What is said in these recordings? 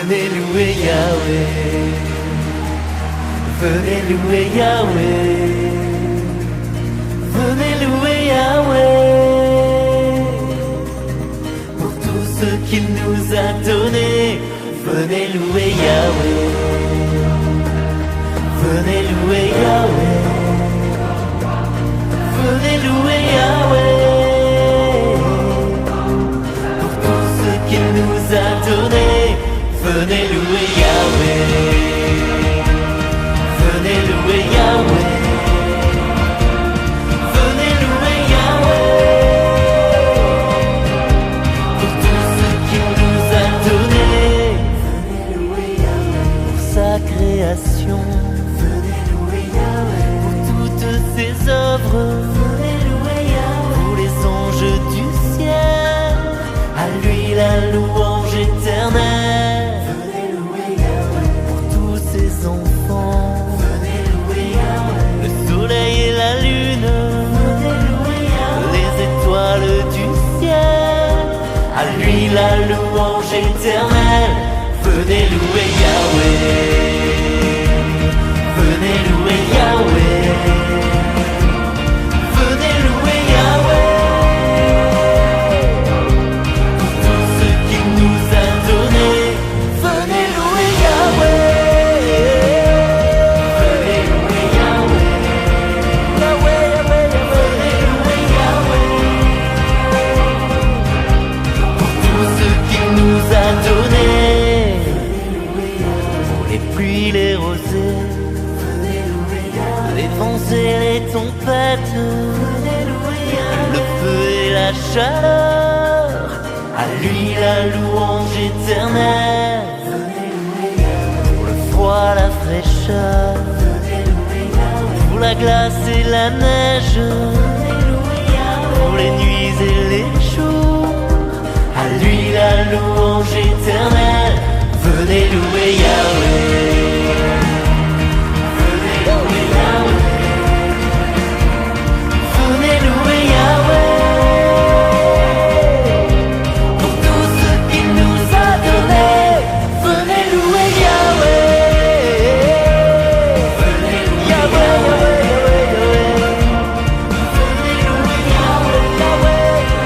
Venez louer Yahweh, venez louer Yahweh, venez louer Yahweh, pour tout ce qu'il nous a donné. Venez louer Yahweh, venez louer Yahweh, venez louer Yahweh, pour tout ce qu'il nous a donné. Venez louer Yahweh, venez louer Yahweh, venez louer Yahweh, pour tout ce qu'il nous a donné. Venez louer Yahweh, pour sa création. Venez louer Yahweh, pour toutes ses œuvres. Venez louer Yahweh, pour les anges du ciel. À lui la louange éternelle. La louange éternelle, venez louer Yahweh, venez louer Yahweh, venez louer Yahweh, pour tout ce qu'il nous a donné. Venez louer Yahweh, venez louer Yahweh, Yahweh, Yahweh, venez louer Yahweh, nous a donné. Pour les pluies, les rosées, les vents et les tempêtes, le feu et la chaleur, à lui la louange éternelle. Pour le froid, la fraîcheur, pour la glace et la neige, pour les nuits et les jours, à lui la louange éternelle. Venez louer Yahweh, venez louer Yahweh, venez louer Yahweh, pour tout ce qu'il nous a donné. Venez louer Yahweh, venez louer Yahweh, venez louer Yahweh,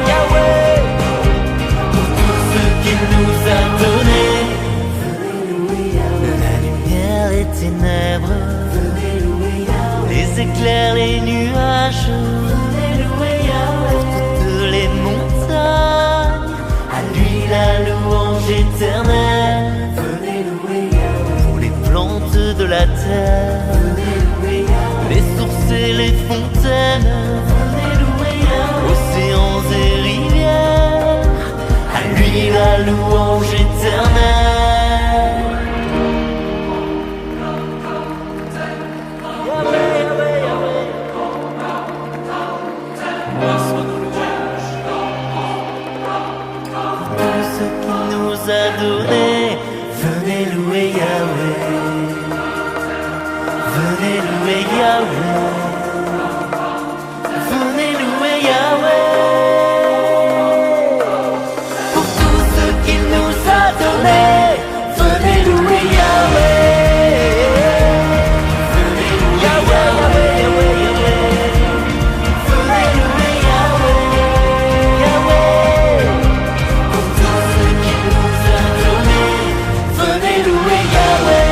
Yahweh, qu'il nous a donné. La lumière, les ténèbres, les éclairs, les nuages, pour toutes les montagnes, à lui la louange éternelle. Pour les plantes de la terre, les sources et les fontaines, océans et rivières, à lui la louange éternelle. Tout ce qu'il nous a donné. Venez louer Yahweh, venez louer Yahweh, venez louer Yahweh, venez louer Yahweh, venez louer Yahweh, Yahweh, venez louer Yahweh, Yahweh, pour tout ce qu'il nous a donné. Venez louer Yahweh,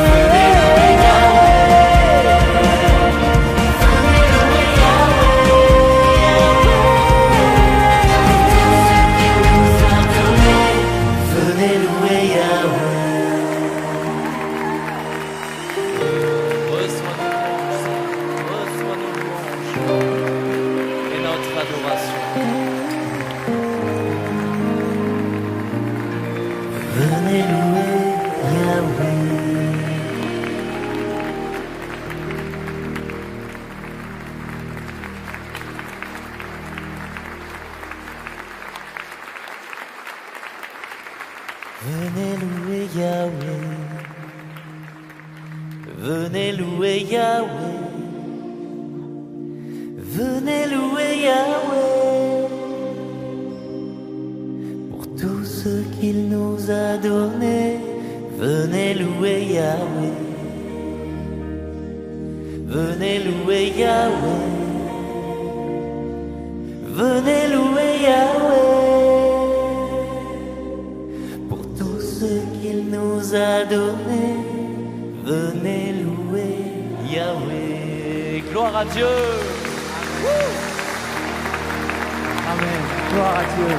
venez louer Yahweh, venez louer Venez louer Yahweh. Reçois nos louanges et notre adoration. Venez louer Yahweh. Venez louer Yahweh, venez louer Yahweh, venez louer Yahweh, pour tout ce qu'il nous a donné. Venez louer Yahweh. Venez louer Yahweh. Venez louer Yahweh pour tout ce qu'il nous a donné. Venez louer Yahweh. Gloire à Dieu. Amen. Gloire à Dieu.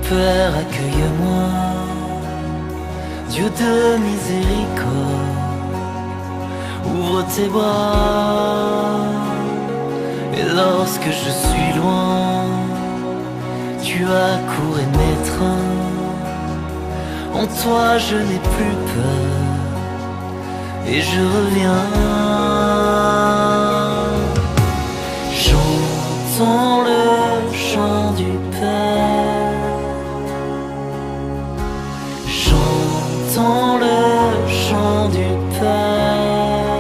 Père, accueille-moi, Dieu de miséricorde, ouvre tes bras. Et lorsque je suis loin, tu accours et m'étreins. En toi je n'ai plus peur, et je reviens. Chantons le chant du Père. Chantons le chant du Père,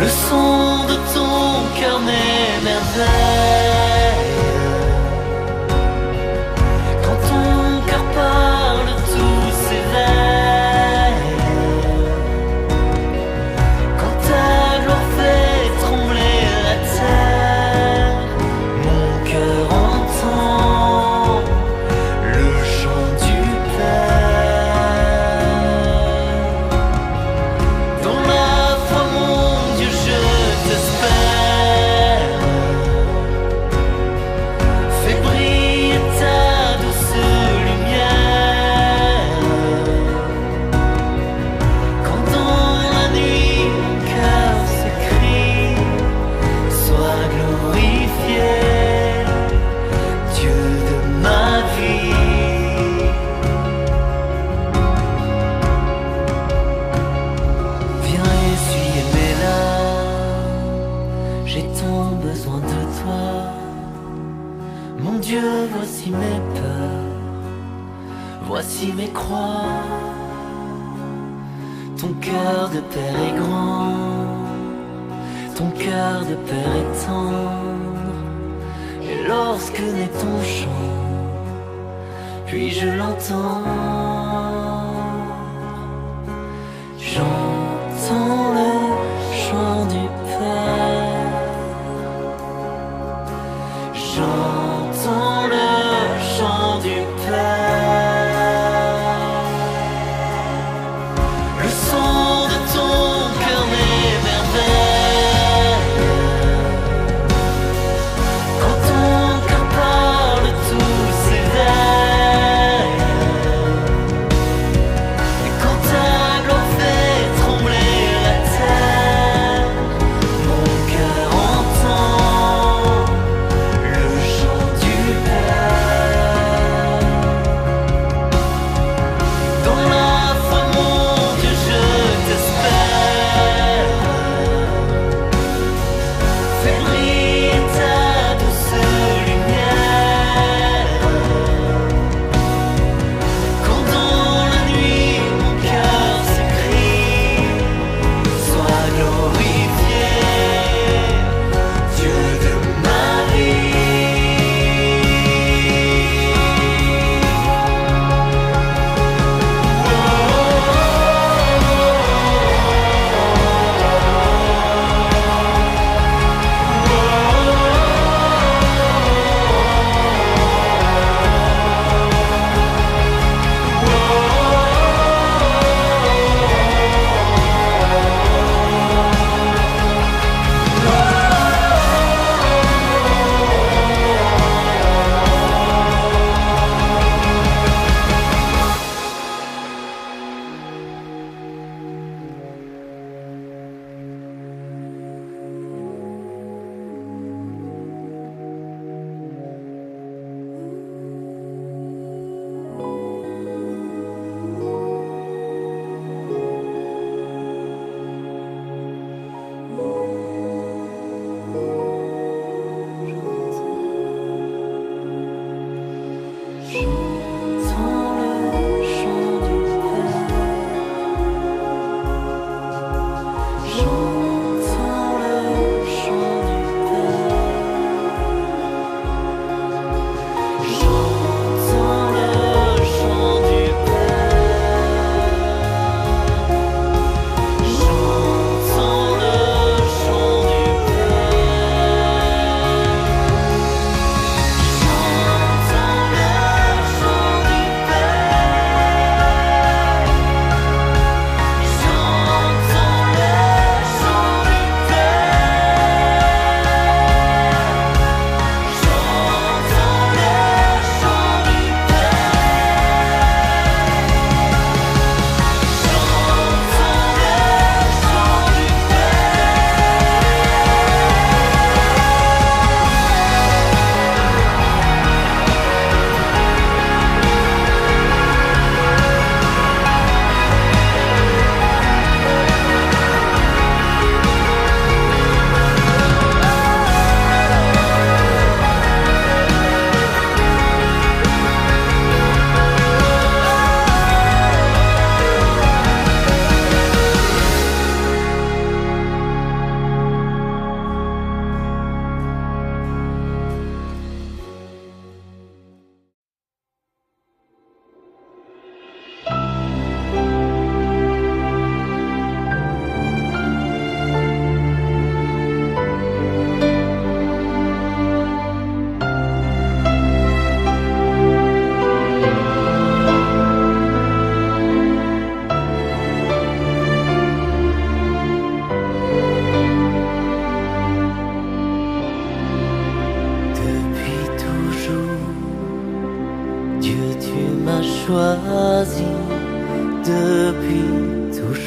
le son de ton cœur m'émerveille. Quand ton cœur parle, tout s'éveille. Quand ta gloire fait trembler la terre, mon cœur entend le chant du Père. Dans la foi, mon Dieu, je t'espère. Fais briller ta douce lumière. Quand dans la nuit mon cœur s'écrie, sois glorifié, Dieu de ma vie. Viens essuyer mes larmes, j'ai tant besoin de toi. Mon Dieu, voici mes peurs, voici mes croix. Ton cœur de Père est grand, ton cœur de Père est tendre. Et lorsque naît ton chant, puis je l'entends. J'entends le chant du Père. J'entends le chant du Père. Le son de ton cœur m'émerveille. Quand ton cœur parle, tout s'éveille.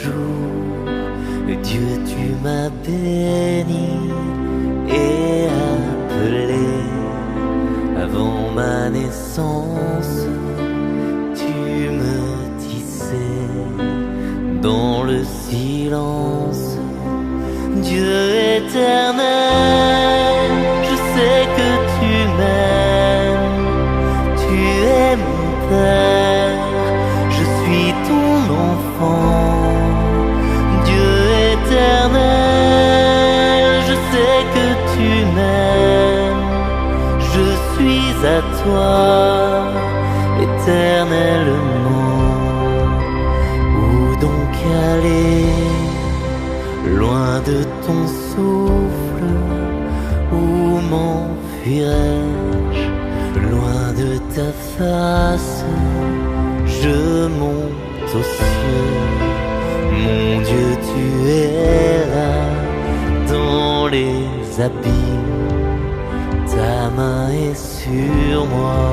jour, Dieu, tu m'as béni et appelé. Avant ma naissance, tu me tissais dans le silence. Dieu éternel, je sais que tu m'aimes, tu es mon Père, je suis ton enfant. Dieu éternel, je sais que tu m'aimes, je suis à toi éternellement. Où donc aller? Loin de ton souffle, où m'enfuirais-je? Loin de ta face, je monte aux cieux. Mon Dieu, tu es là, dans les abîmes, ta main est sur moi.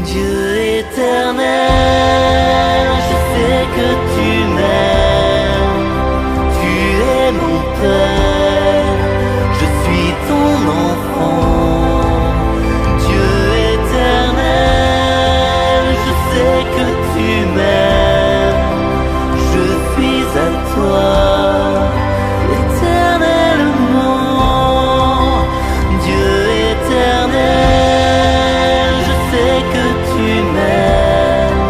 Dieu éternel, je sais que tu m'aimes, tu es mon Père, je suis ton enfant. Dieu éternel, je sais que tu m'aimes, je suis à toi éternellement. Dieu éternel, je sais que tu m'aimes,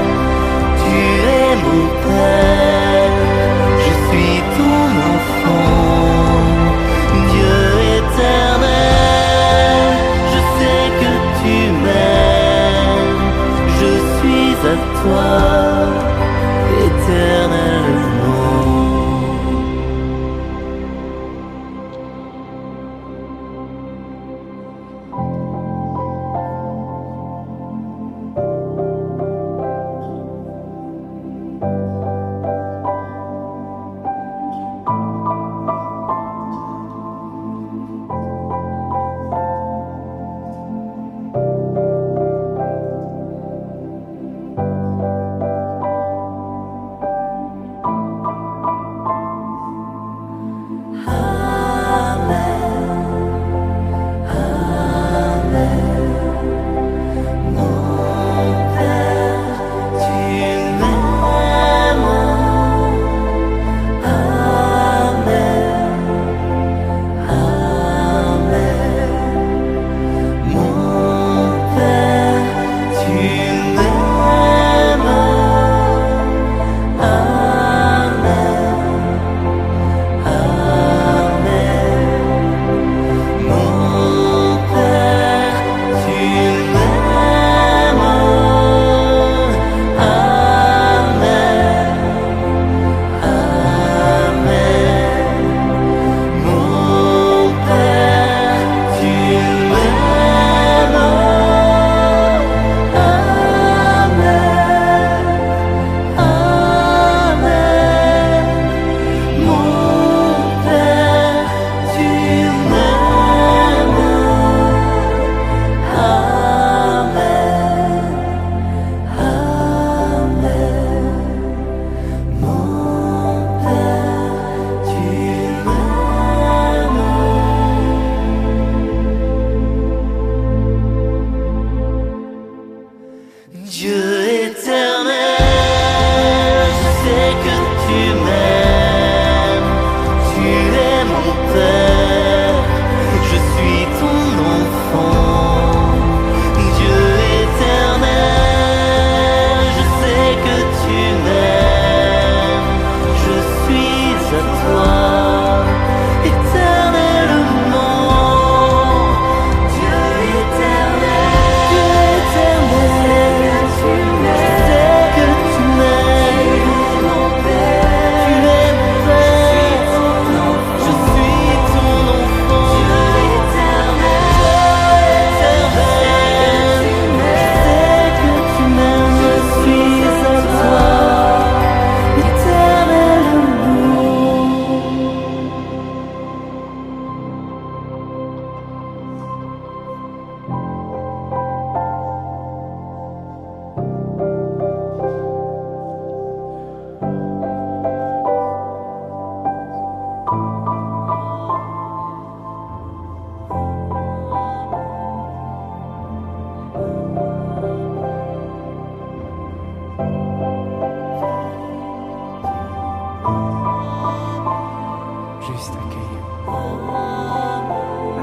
Juste accueillir.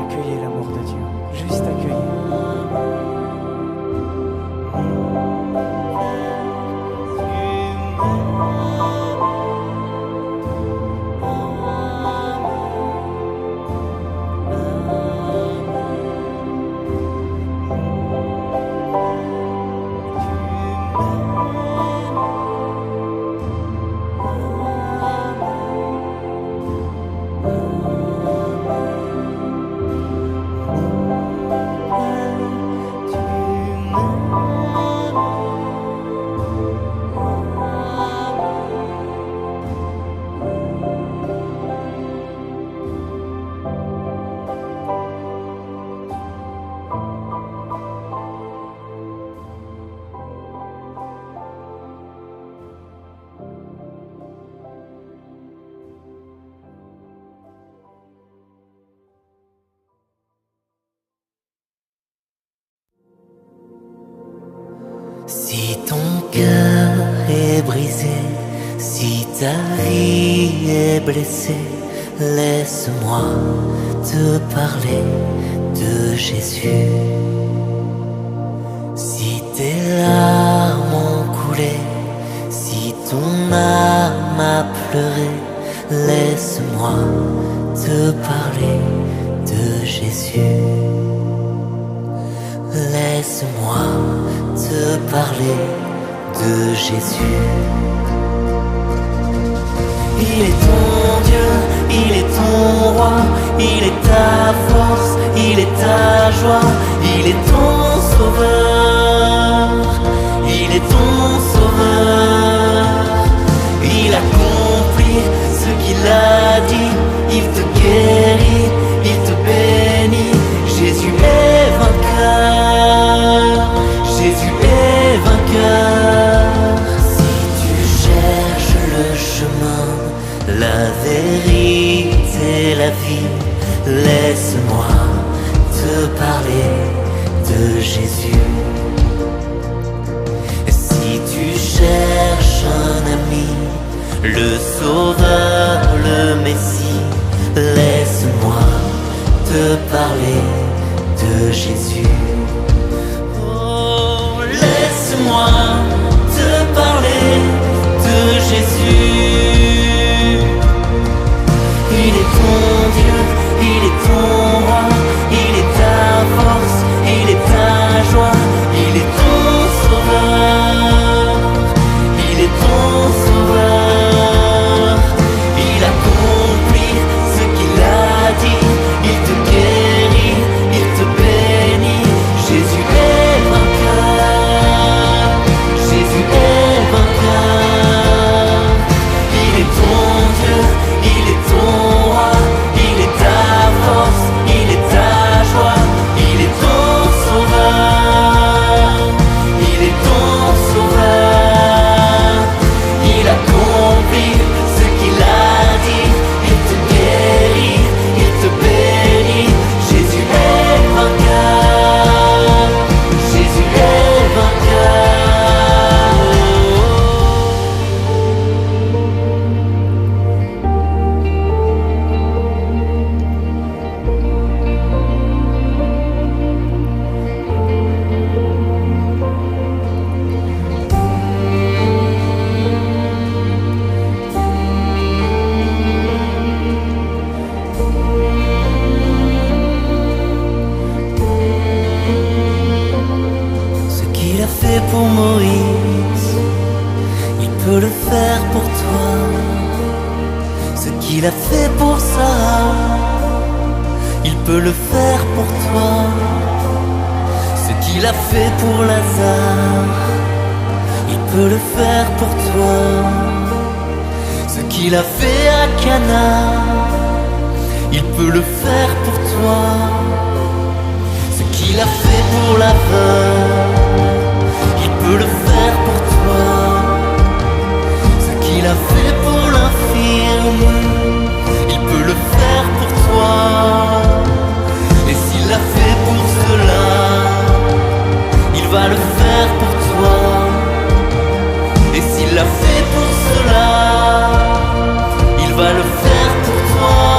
Accueillez l'amour de Dieu. Juste accueillir. Si ton cœur est brisé, si ta vie est blessée, laisse-moi te parler de Jésus. Si tes larmes ont coulé, si ton âme a pleuré, laisse-moi te parler de Jésus. Laisse-moi te parler de Jésus. Il est ton Dieu, il est ton roi, il est ta force, il est ta joie, il est ton sauveur, il est ton sauveur. Il accomplit ce qu'il a dit, il te guérit, il te bénit. Jésus est vainqueur, Jésus est vainqueur. Si tu cherches le chemin, la vérité, la vie, laisse-moi te parler de Jésus. Si tu cherches un ami, le Sauveur, le Messie, laisse-moi te parler de Jésus. Oh, laisse-moi te parler de Jésus. Il est ton Dieu, il est ton roi, il est ta force, il est ta joie, il est ton sauveur, il est ton sauveur. Il accomplit ce qu'il a dit, il te guérit, il te bénit. Jésus est vainqueur, Jésus est vainqueur. Il est ton Dieu, il est ton roi, il est ta force, il est ta joie, il est ton sauveur, il est ton sauveur. Il accomplit ce qu'il a dit, il te guérit, il te bénit. Jésus est vainqueur, Jésus est vainqueur. Ce qu'il a fait pour Moïse, il peut le faire pour toi. Ce qu'il a fait pour Sarah, il peut le faire pour toi. Ce qu'il a fait pour Lazare, il peut le faire pour toi. Ce qu'il a fait à Cana, il peut le faire pour toi. Ce qu'il a fait pour la veuve, il peut le faire pour toi. Ce qu'il a fait pour l'infirme, il peut le faire pour toi. Et s'il l'a fait pour cela, il va le faire pour toi. Et s'il l'a fait pour cela, il va le faire pour toi.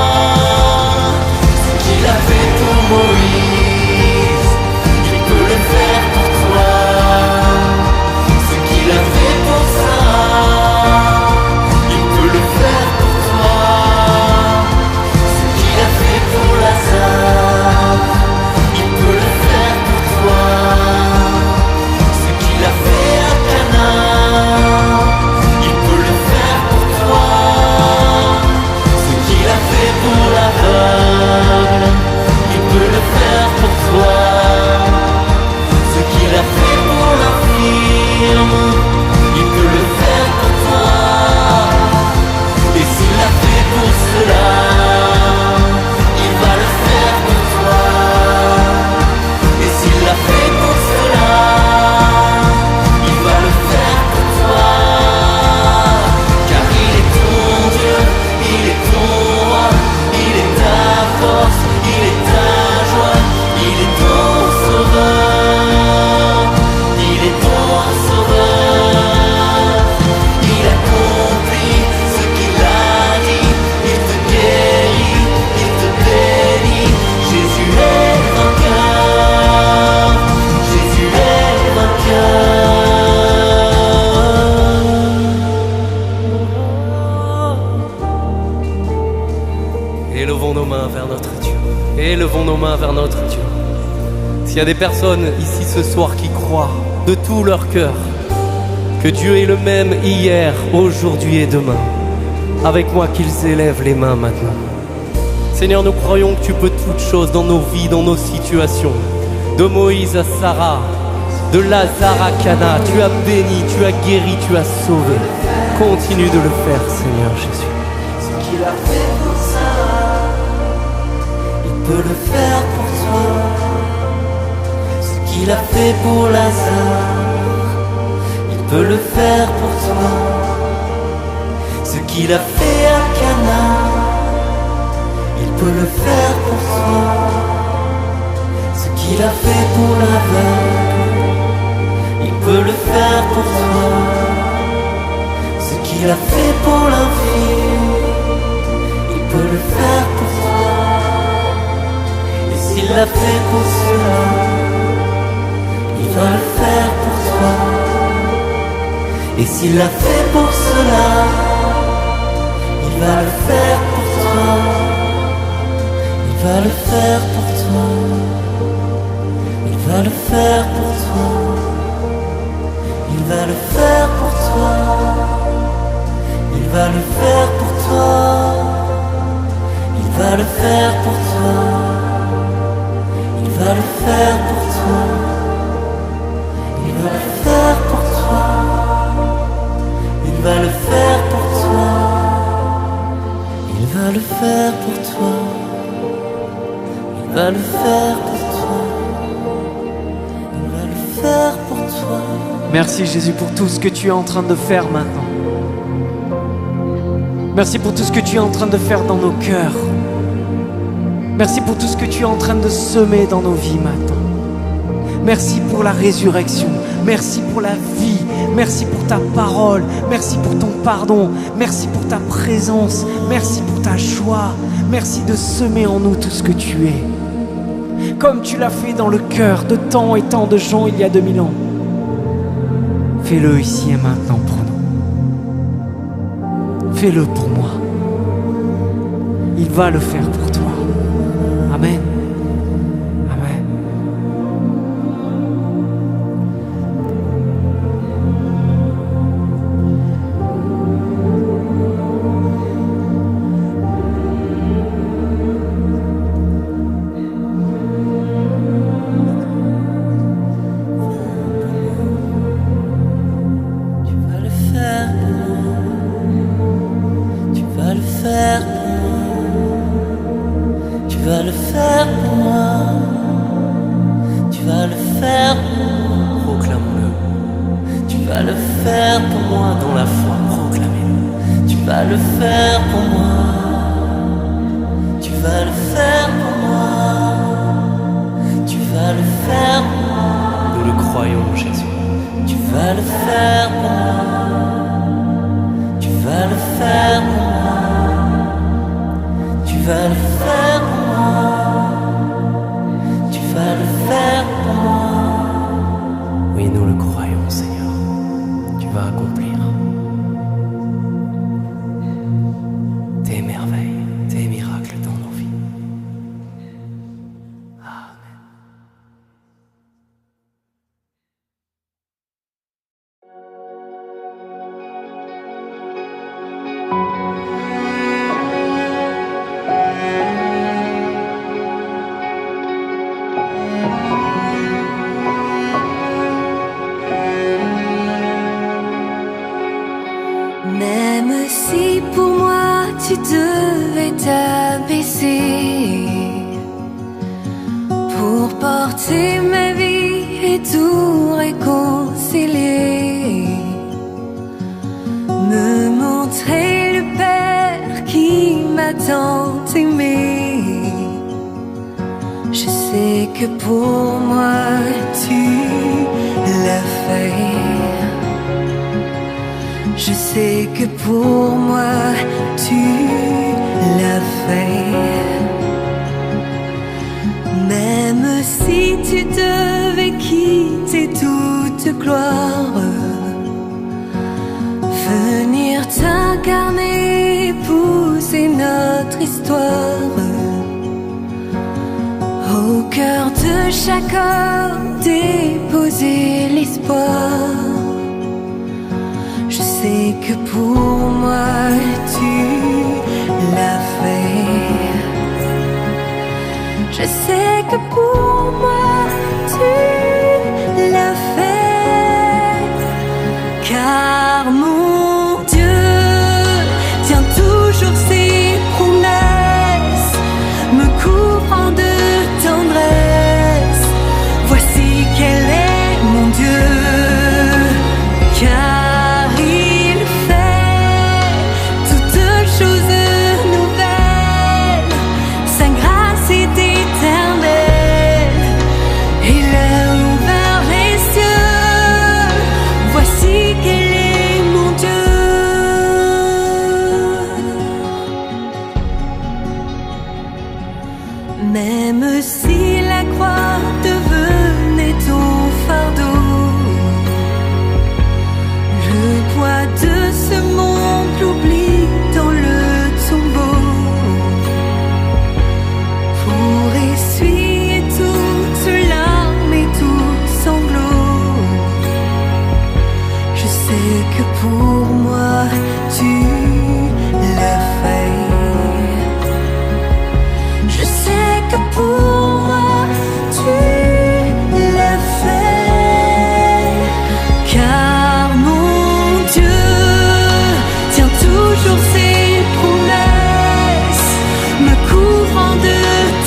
Élevons nos mains vers notre Dieu. Élevons nos mains vers notre Dieu. S'il y a des personnes ici ce soir qui croient de tout leur cœur que Dieu est le même hier, aujourd'hui et demain, avec moi qu'ils élèvent les mains maintenant. Seigneur, nous croyons que tu peux toutes choses dans nos vies, dans nos situations. De Moïse à Sarah, de Lazare à Cana, tu as béni, tu as guéri, tu as sauvé. Continue de le faire, Seigneur Jésus. Ce qu'il a fait pour Sarah, il peut le faire pour toi. Ce qu'il a fait pour Lazare, il peut le faire pour toi. Ce qu'il a fait à Cana, il peut le faire pour toi. Ce qu'il a fait pour l'aveugle, il peut le faire pour toi. Ce qu'il a fait pour l'infime, il peut le faire pour toi. Et s'il l'a fait pour cela, il va le faire pour toi. Et s'il l'a fait pour cela, il va le faire pour toi. Il va le faire pour toi. Il va le faire pour toi. Il va le faire pour toi. Il va le faire pour toi. Il va le faire pour toi. Il va le faire pour toi. Il va le faire pour toi. Il va le faire pour toi. Il va le faire pour toi. Il va le faire pour toi. Il va le faire pour toi. Merci Jésus pour tout ce que tu es en train de faire maintenant. Merci pour tout ce que tu es en train de faire dans nos cœurs. Merci pour tout ce que tu es en train de semer dans nos vies maintenant. Merci pour la résurrection. Merci pour la vie. Merci pour ta parole. Merci pour ton pardon. Merci pour ta présence. Merci pour ta joie. Merci de semer en nous tout ce que tu es. Comme tu l'as fait dans le cœur de tant et tant de gens il y a 2000 ans. Fais-le ici et maintenant pour nous. Fais-le pour moi. Il va le faire pour toi. Amen. Amen. Tu vas le faire pour moi. Tu vas le faire pour moi. Tu vas le faire pour moi. Tu vas le faire pour moi. Proclame-le. Tu vas le faire pour moi dans la foi. Proclamez-le. Tu vas le faire pour moi. Tu vas le faire pour moi. Tu vas le faire pour moi. Nous le croyons, Jésus. Tu vas le faire pour moi. Tu vas le faire pour moi. Tu vas le faire pour moi. Tu vas le faire pour moi. Oui, nous le croyons, Seigneur. Tu vas accomplir tes merveilles, tes miracles dans nos vies. Amen. Même si pour moi tu devais t'abaisser pour porter ma vie et tout réconcilier, me montrer le Père qui m'a tant aimé. Je sais que pour moi tu l'as fait. Je sais que pour moi tu l'as fait. Même si tu devais quitter toute gloire, venir t'incarner, épouser notre histoire, chaque homme déposer l'espoir. Je sais que pour moi tu l'as fait. Je sais que pour moi tu l'as fait. Car mon Dieu tient toujours ses promesses, me couvrant de tendresse. Voici quel est mon Dieu. Car il fait toutes choses nouvelles, sa grâce est éternelle. Il a ouvert les cieux, voici quel est mon Dieu. Même si la croix devenait ton fardeau, le poids de ce monde l'oublie dans le tombeau. Pour essuyer toutes larmes et tout sanglot, je sais que pour moi tu l'as fait. Je sais que pour moi tu l'as fait. Car mon Dieu tient toujours ses promesses, me couvrant de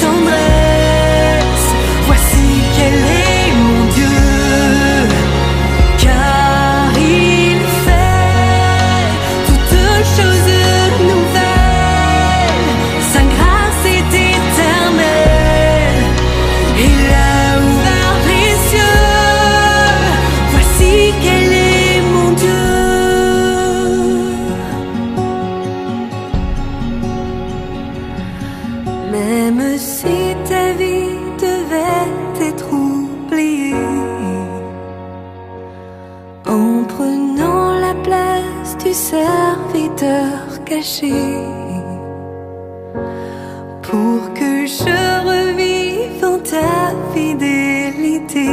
tendresse. Voici quel est mon Dieu. Car il fait toutes choses nouvelles, sa grâce est éternelle. Il a ouvert les cieux, voici quel est mon Dieu. Même si ta vie devait être oubliée, en prenant la place du serviteur caché, pour que je revive en ta fidélité.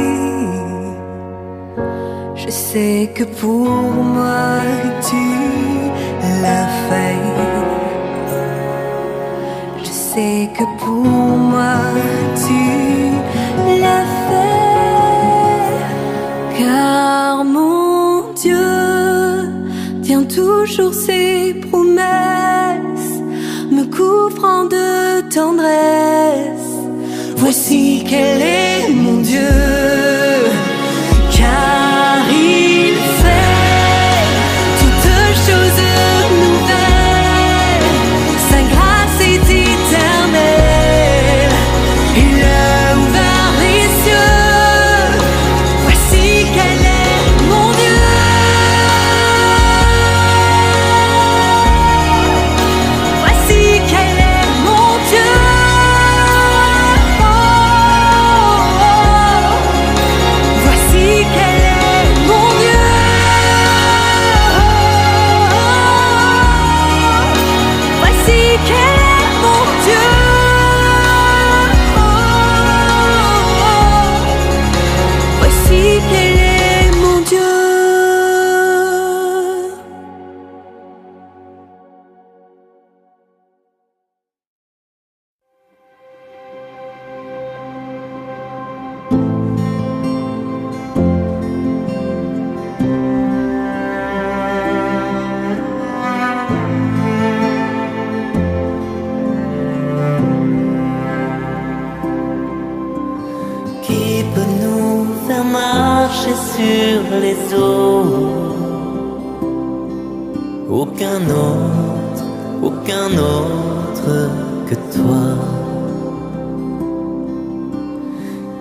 Je sais que pour moi tu l'as fait. Je sais que pour moi tu l'as fait. Car mon Dieu tient toujours ses promesses, me couvrant de tendresse. Voici quel est mon Dieu. Car il fait toutes choses nouvelles, sa grâce est éternelle. Il a ouvert les cieux, voici quel est mon Dieu. Voici quel est mon Dieu. Voici quel est mon Dieu. Voici quel est mon Dieu. Voici quel est mon Dieu. Qui peut nous faire marcher sur les eaux? Aucun autre que toi.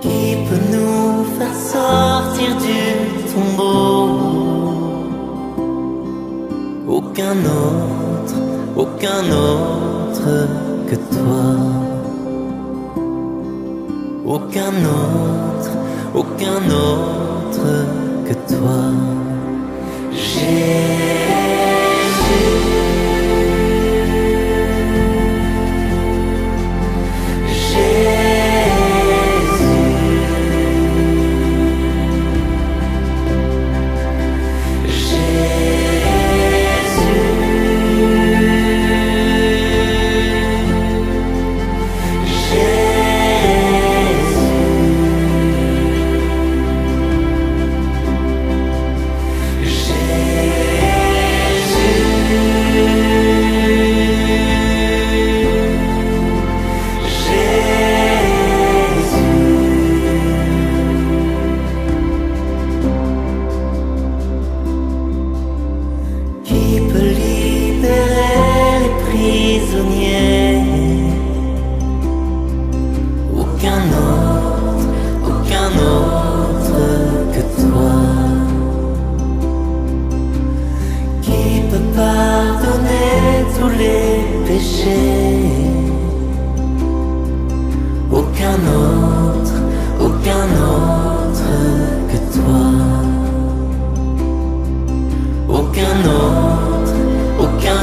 Qui peut nous faire sortir du tombeau? Aucun autre que toi. Aucun autre que toi. Jésus. prisonnier. Aucun autre que toi. Qui peut pardonner tous les péchés? Aucun autre que toi. Aucun autre que toi.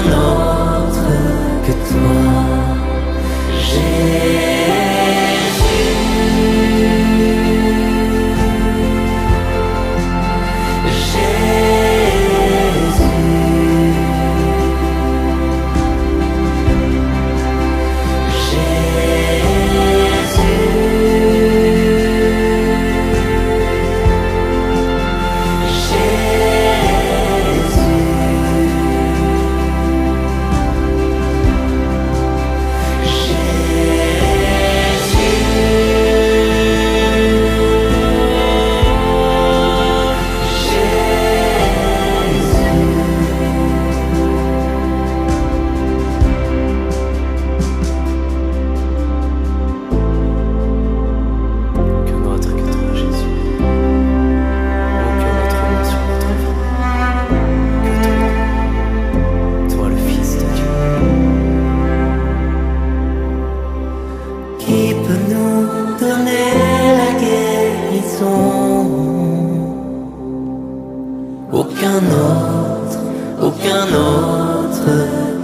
Aucun autre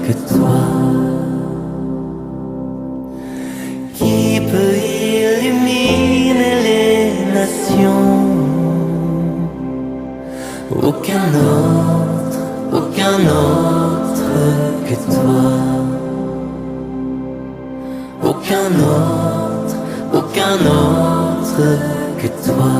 que toi. Qui peut illuminer les nations? Aucun autre que toi. Aucun autre que toi.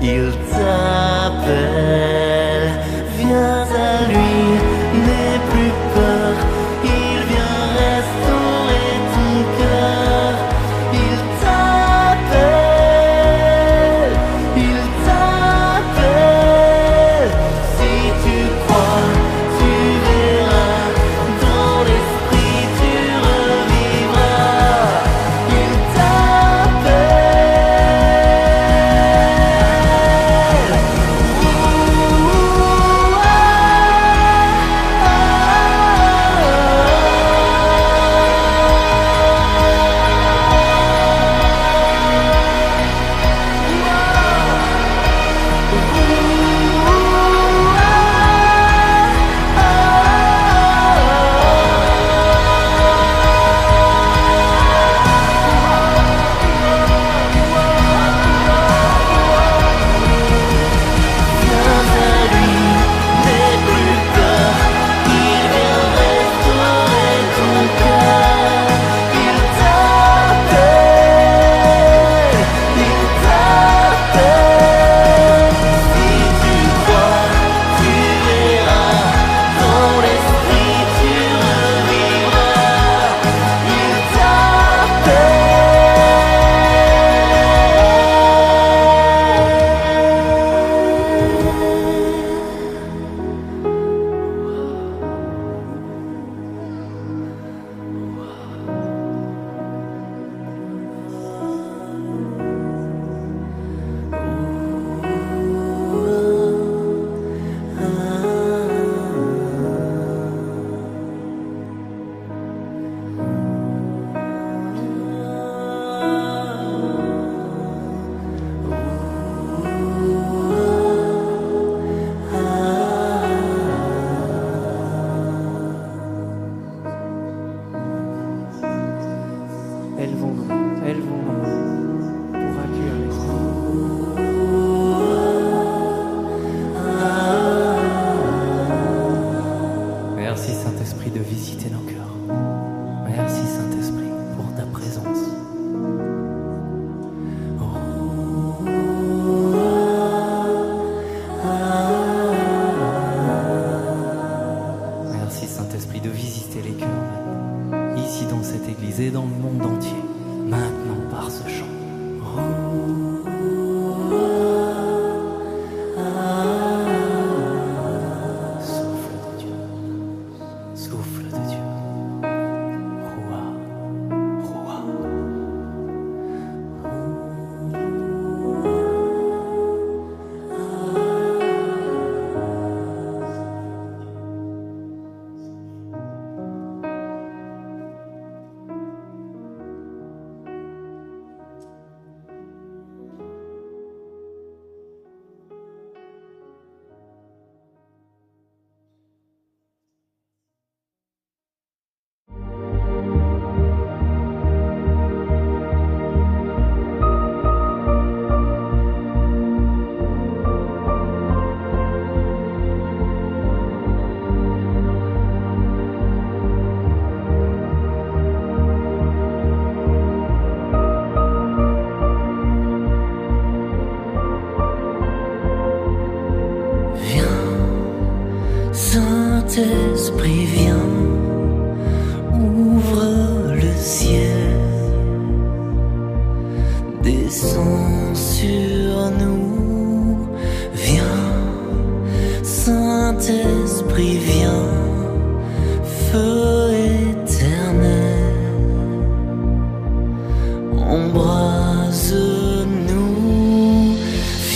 il t'appelle. Viens à lui, n'aie plus peur, il vient restaurer ton cœur. Il t'appelle, il t'appelle. Si tu crois, tu verras, dans l'esprit tu revivras. Il t'appelle. Élevons-nous pour accueillir les Merci Saint-Esprit de visiter nos cœurs. Merci Saint-Esprit pour ta présence. Merci Saint-Esprit de visiter les cœurs maintenant, ici dans cette église et dans le monde entier, maintenant par ce chant. Souffle de Dieu, souffle de Dieu. Roua, roua. Saint-Esprit, viens, ouvre le ciel, descends sur nous. Viens, Saint-Esprit, viens, feu éternel, embrase-nous.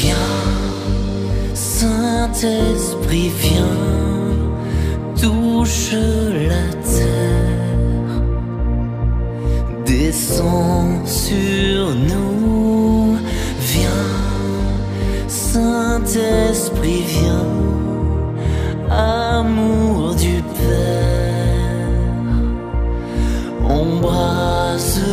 Viens, Saint-Esprit, viens, touche la terre, descends sur nous. Viens, Saint-Esprit, viens, amour du Père, embrase-nous.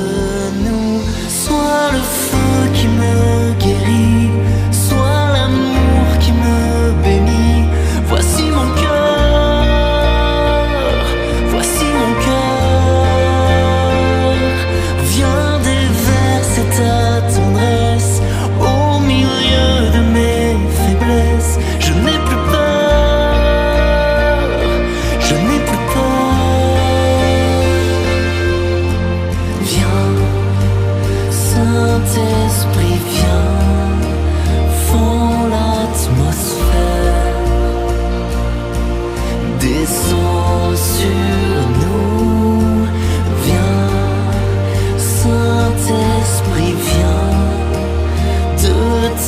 Sois le feu qui me guérit, sois l'amour qui me bénit. Voici mon cœur, viens déverser ta tendresse au milieu de mes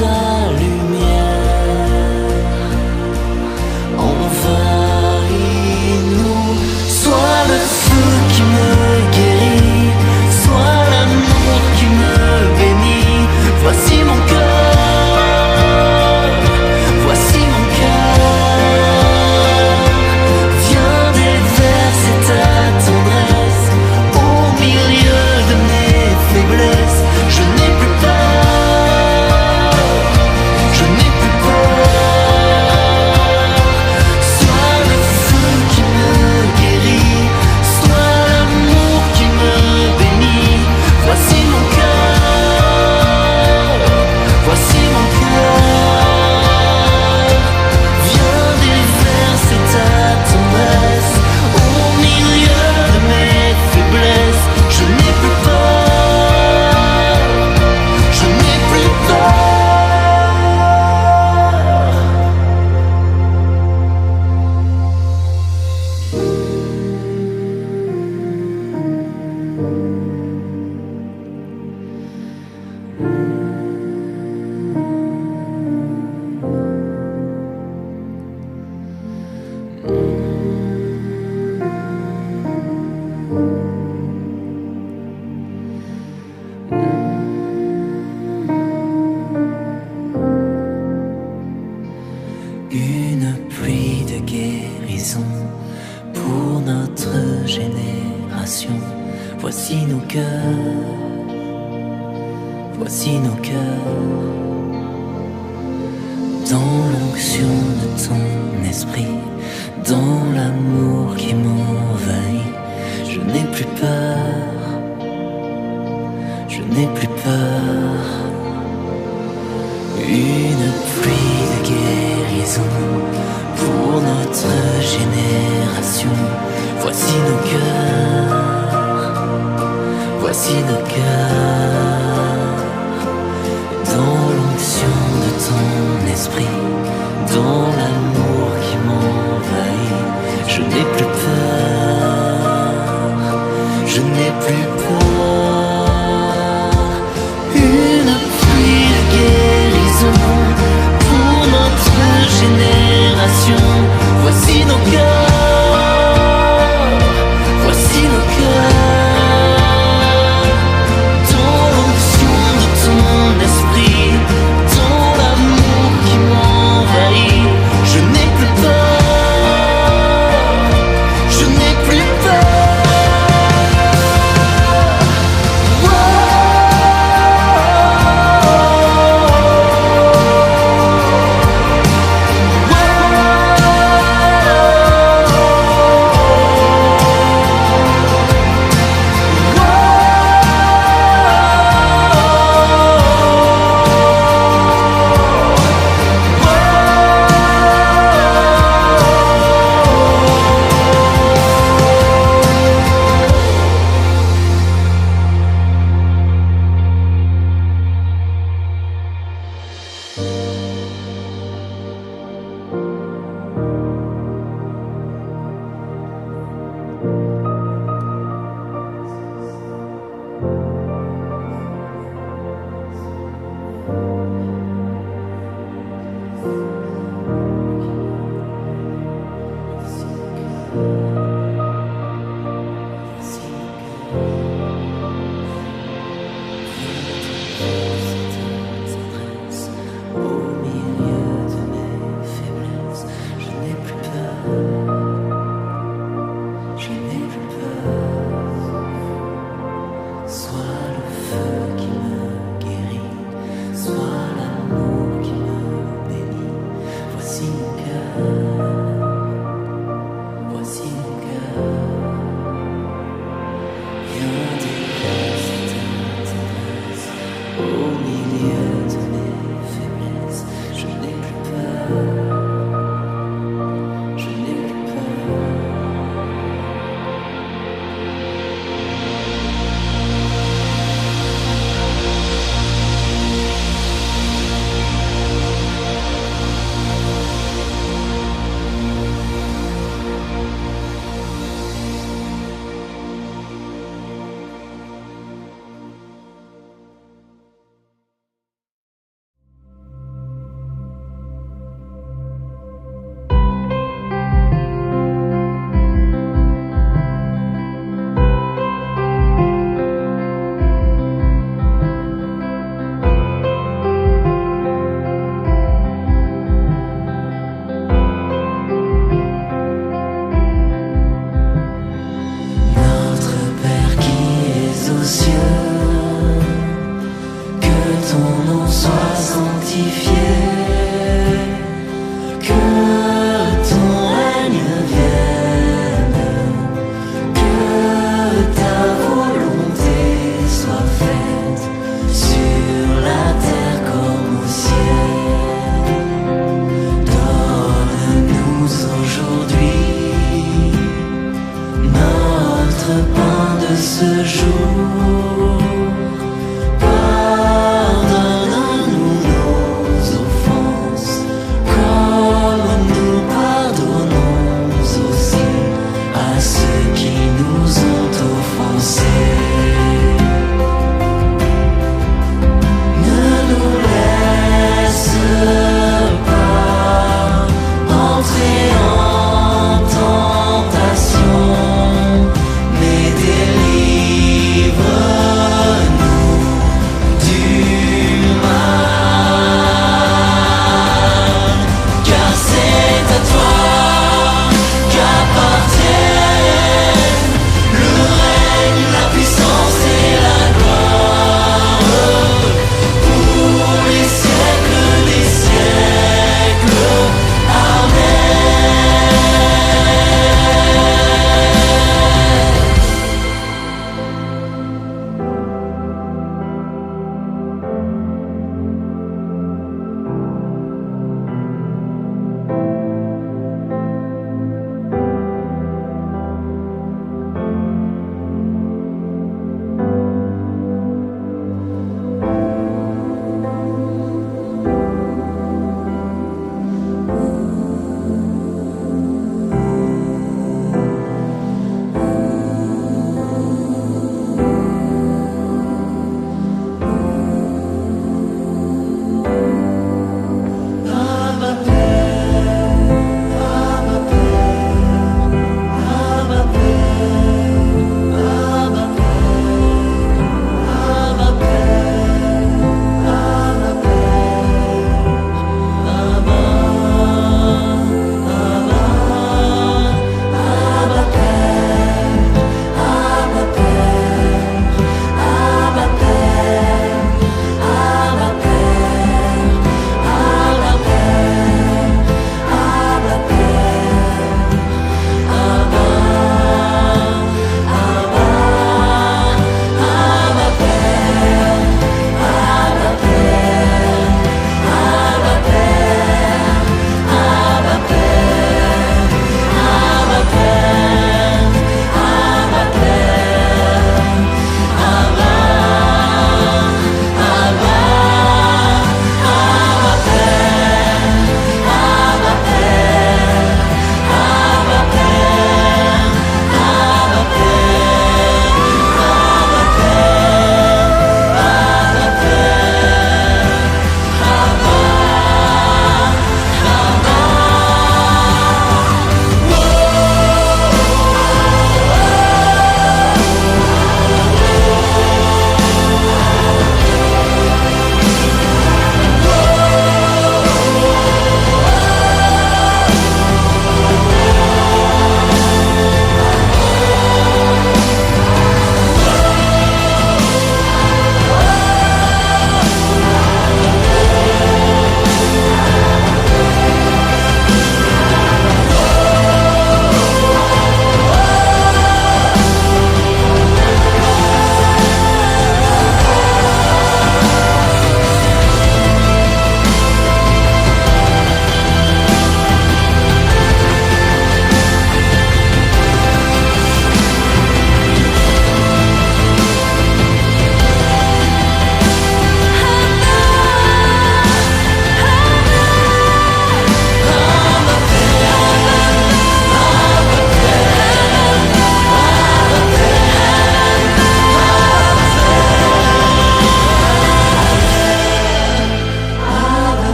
ta lumière. Envahis-nous, sois le feu qui me guérit, sois l'amour qui me bénit. Voici mon cœur, voici mon cœur. Viens déverser ta tendresse au milieu de mes faiblesses. Je n'ai plus peur, je n'ai plus peur. Sois le feu qui me guérit, sois l'amour qui me bénit. Voici mon cœur, voici mon cœur. Viens déverser ta tendresse au milieu de mes faiblesses. Je n'ai plus peur, je n'ai plus peur. Une pluie de guérison pour notre génération. Voici nos cœurs, voici nos cœurs. Dans l'onction de ton esprit, dans l'amour qui m'envahit, je n'ai plus peur, je n'ai plus peur. Une pluie de guérison pour notre génération. Voici nos cœurs, voici nos cœurs.